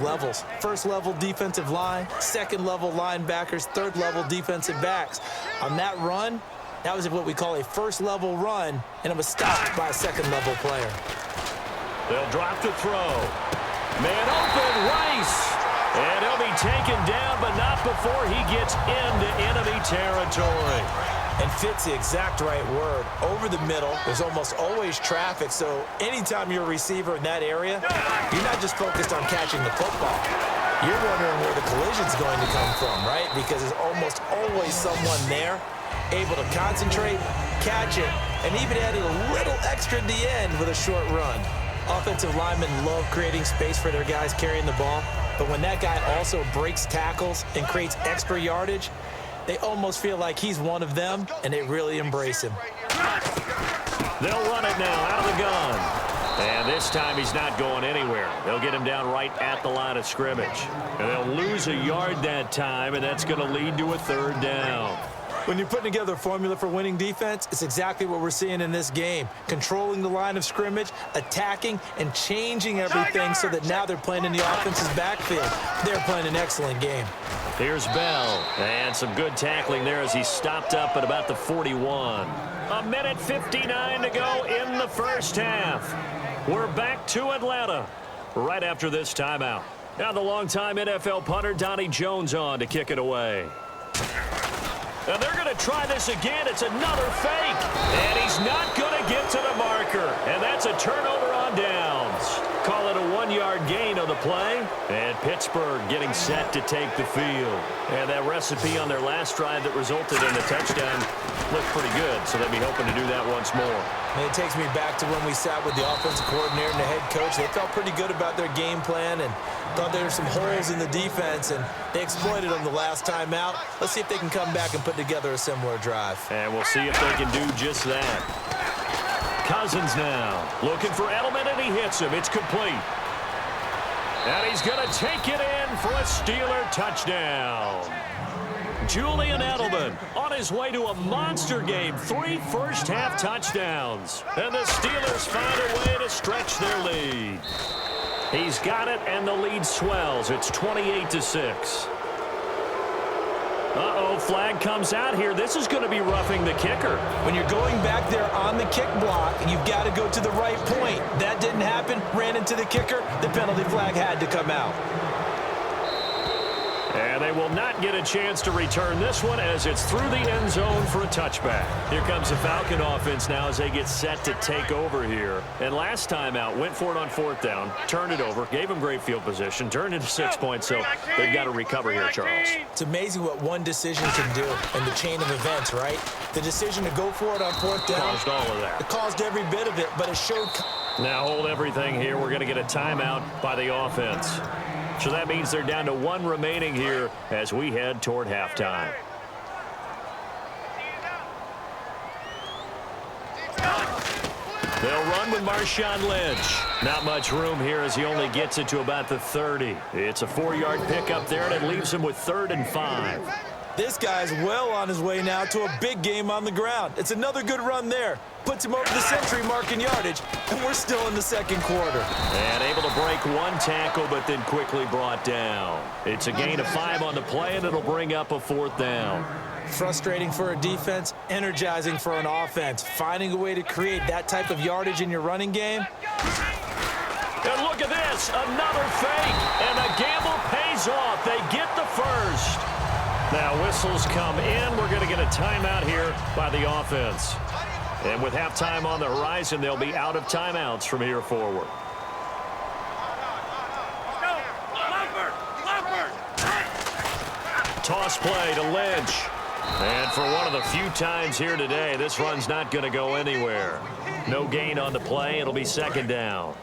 levels. First level defensive line, second level linebackers, third level defensive backs. On that run, that was what we call a first level run, and it was stopped by a second level player. They'll drop the throw. Man open, Rice. And he'll be taken down, but not before he gets into enemy territory. And fits the exact right word. Over the middle, there's almost always traffic, so anytime you're a receiver in that area, you're not just focused on catching the football. You're wondering where the collision's going to come from, right? Because there's almost always someone there able to concentrate, catch it, and even added a little extra at the end with a short run. Offensive linemen love creating space for their guys carrying the ball, but when that guy also breaks tackles and creates extra yardage, they almost feel like he's one of them, and they really embrace him. They'll run it now out of the gun. And this time he's not going anywhere. They'll get him down right at the line of scrimmage. And they'll lose a yard that time, and that's going to lead to a third down. When you're putting together a formula for winning defense, it's exactly what we're seeing in this game. Controlling the line of scrimmage, attacking, and changing everything so that now they're playing in the offense's backfield. They're playing an excellent game. Here's Bell, and some good tackling there as he stopped up at about the 41. A minute 59 to go in the first half. We're back to Atlanta right after this timeout. Now the longtime NFL punter Donnie Jones on to kick it away. And they're going to try this again. It's another fake. And he's not going to get to the marker. And that's a turnover on downs. Call it a 1-yard gain on the play. And Pittsburgh getting set to take the field. And that recipe on their last drive that resulted in a touchdown looked pretty good. So they'll be hoping to do that once more. And it takes me back to when we sat with the offensive coordinator and the head coach. They felt pretty good about their game plan and thought there were some holes in the defense, and they exploited them the last time out. Let's see if they can come back and put together a similar drive. And we'll see if they can do just that. Cousins now looking for Edelman, and he hits him. It's complete. And he's going to take it in for a Steeler touchdown. Julian Edelman on his way to a monster game. 3 first-half touchdowns. And the Steelers find a way to stretch their lead. He's got it, and the lead swells. It's 28-6. Uh-oh, flag comes out here. This is going to be roughing the kicker. When you're going back there on the kick block, you've got to go to the right point. That didn't happen. Ran into the kicker. The penalty flag had to come out. And they will not get a chance to return this one as it's through the end zone for a touchback. Here comes the Falcon offense now as they get set to take over here. And last time out, went for it on 4th down, turned it over, gave them great field position, turned into 6 points, so they've got to recover here, Charles. It's amazing what one decision can do in the chain of events, right? The decision to go for it on 4th down. Caused all of that. It caused every bit of it, but it showed. Now hold everything here. We're going to get a timeout by the offense. So that means they're down to 1 remaining here as we head toward halftime. They'll run with Marshawn Lynch. Not much room here as he only gets it to about the 30. It's a 4-yard pickup there, and it leaves him with 3rd and 5. This guy's well on his way now to a big game on the ground. It's another good run there. Puts him over the century mark in yardage, and we're still in the second quarter. And able to break 1 tackle, but then quickly brought down. It's a gain of 5 on the play, and it'll bring up a 4th down. Frustrating for a defense, energizing for an offense. Finding a way to create that type of yardage in your running game. And look at this, another fake, and the gamble pays off. They get the first. Now whistles come in. We're going to get a timeout here by the offense. And with halftime on the horizon, they'll be out of timeouts from here forward. Toss play to Lynch. And for one of the few times here today, this run's not going to go anywhere. No gain on the play. It'll be 2nd down.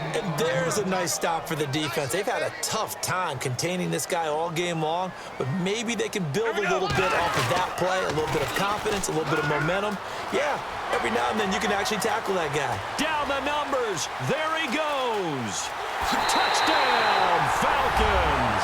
And there's a nice stop for the defense. They've had a tough time containing this guy all game long, but maybe they can build a little bit off of that play, a little bit of confidence, a little bit of momentum. Yeah, every now and then you can actually tackle that guy. Down the numbers. There he goes. Touchdown, Falcons.